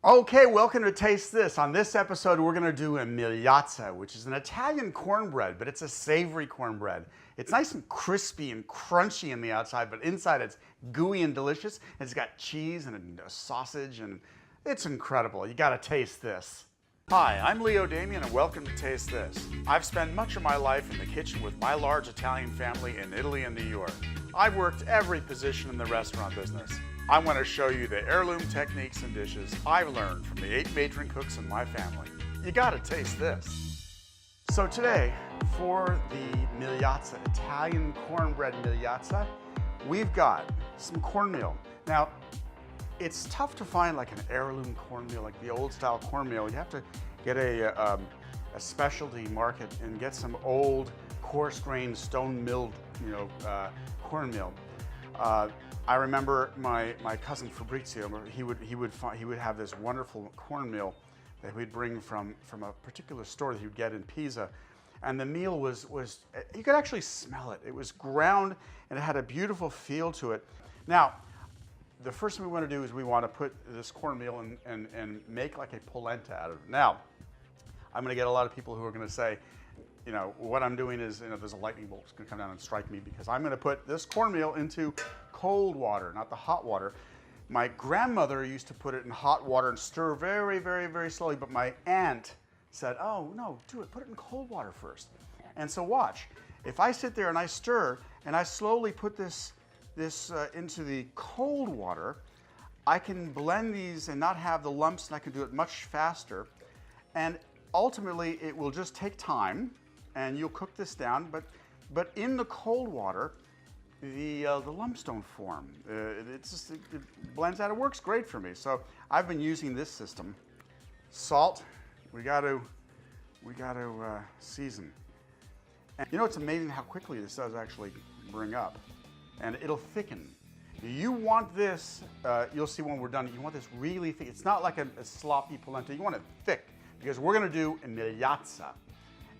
Okay, welcome to Taste This. On this episode, we're gonna do a Migliazza, which is an Italian cornbread, but it's a savory cornbread. It's nice and crispy and crunchy on the outside, but inside it's gooey and delicious. It's got cheese and a sausage, and it's incredible. You gotta taste this. Hi, I'm Leo Damien, and welcome to Taste This. I've spent much of my life in the kitchen with my large Italian family in Italy and New York. I've worked every position in the restaurant business. I want to show you the heirloom techniques and dishes I've learned from the 8 matron cooks in my family. You gotta taste this. So today, for the Migliazza, Italian cornbread Migliazza, we've got some cornmeal. Now, it's tough to find like an heirloom cornmeal, like the old style cornmeal. You have to get a specialty market and get some old coarse grained stone milled, cornmeal. I remember my cousin Fabrizio. He would have this wonderful cornmeal that we'd bring from a particular store that he would get in Pisa, and the meal was you could actually smell it. It was ground and it had a beautiful feel to it. Now, the first thing we want to do is we want to put this cornmeal and make like a polenta out of it. Now, I'm going to get a lot of people who are going to say, what I'm doing is, there's a lightning bolt that's going to come down and strike me because I'm going to put this cornmeal into cold water, not the hot water. My grandmother used to put it in hot water and stir very, very, very slowly, but my aunt said, oh, no, do it, put it in cold water first. And so watch, if I sit there and I stir and I slowly put this into the cold water, I can blend these and not have the lumps, and I can do it much faster. And ultimately, it will just take time, and you'll cook this down, but in the cold water, the lumps don't form. It blends out. It works great for me. So I've been using this system. Salt, we got to season. And it's amazing how quickly this does actually bring up, and it'll thicken. You want this, you'll see when we're done, you want this really thick. It's not like a sloppy polenta. You want it thick, because we're going to do a Migliazza.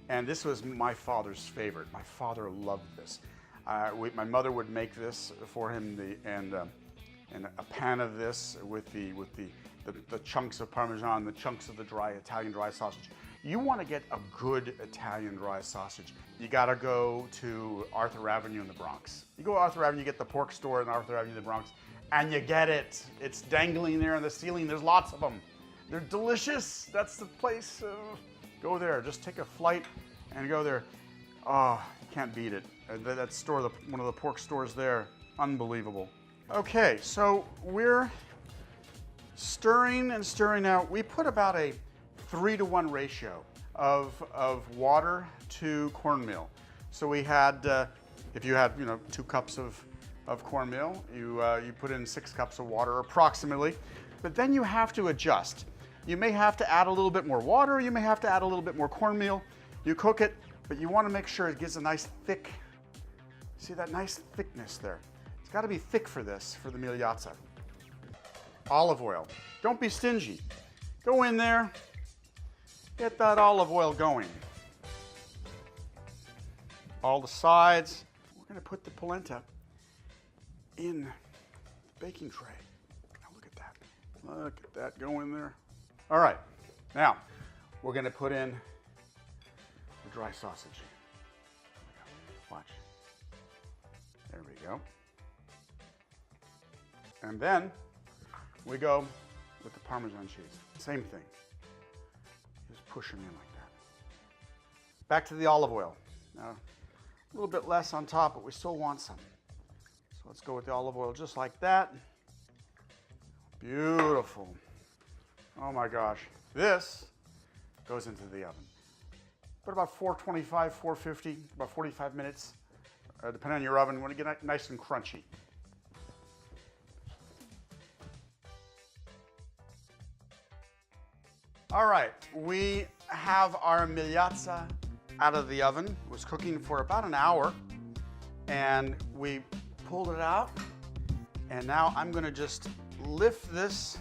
And this was my father's favorite. My father loved this. My mother would make this for him, and a pan of this with the chunks of Parmesan, the chunks of the Italian dry sausage. You want to get a good Italian dry sausage, you got to go to Arthur Avenue in the Bronx. You go to Arthur Avenue, you get the pork store in Arthur Avenue in the Bronx, and you get it. It's dangling there on the ceiling. There's lots of them. They're delicious. That's the place. Go there. Just take a flight and go there. Oh, you can't beat it. That store, one of the pork stores there, unbelievable. Okay, so we're stirring and stirring out. We put about a 3-to-1 ratio of water to cornmeal. So we had, if you had 2 cups of cornmeal, you put in 6 cups of water approximately. But then you have to adjust. You may have to add a little bit more water, you may have to add a little bit more cornmeal. You cook it, but you want to make sure it gives a nice thick, see that nice thickness there? It's got to be thick for this, for the Migliazza. Olive oil. Don't be stingy. Go in there, get that olive oil going. All the sides. We're going to put the polenta in the baking tray. Now look at that. Look at that, go in there. All right, now we're going to put in the dry sausage. Watch. There we go. And then we go with the Parmesan cheese. Same thing. Just push them in like that. Back to the olive oil. Now, a little bit less on top, but we still want some. So let's go with the olive oil just like that. Beautiful. Oh my gosh. This goes into the oven. Put about 425, 450, about 45 minutes, depending on your oven. You want to get it nice and crunchy. All right, we have our Migliazza out of the oven. It was cooking for about an hour, and we pulled it out. And now I'm going to just lift this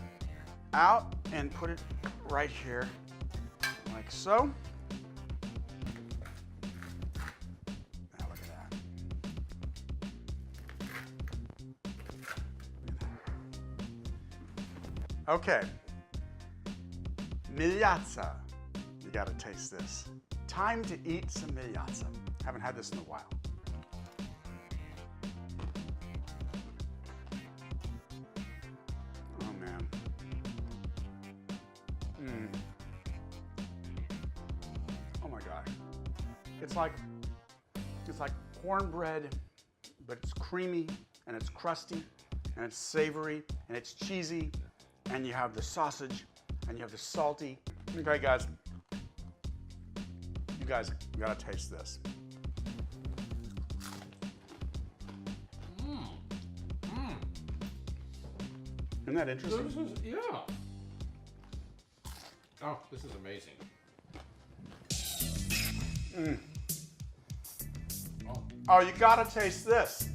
out and put it right here, like so. Now look at that. Okay, Migliazza. You gotta taste this. Time to eat some Migliazza. Haven't had this in a while. Oh man. Oh my God. It's like cornbread, but it's creamy and it's crusty and it's savory and it's cheesy, and you have the sausage and you have the salty. Okay, guys. You guys gotta taste this. Isn't that interesting? Yeah. Oh, this is amazing. Oh, you gotta taste this.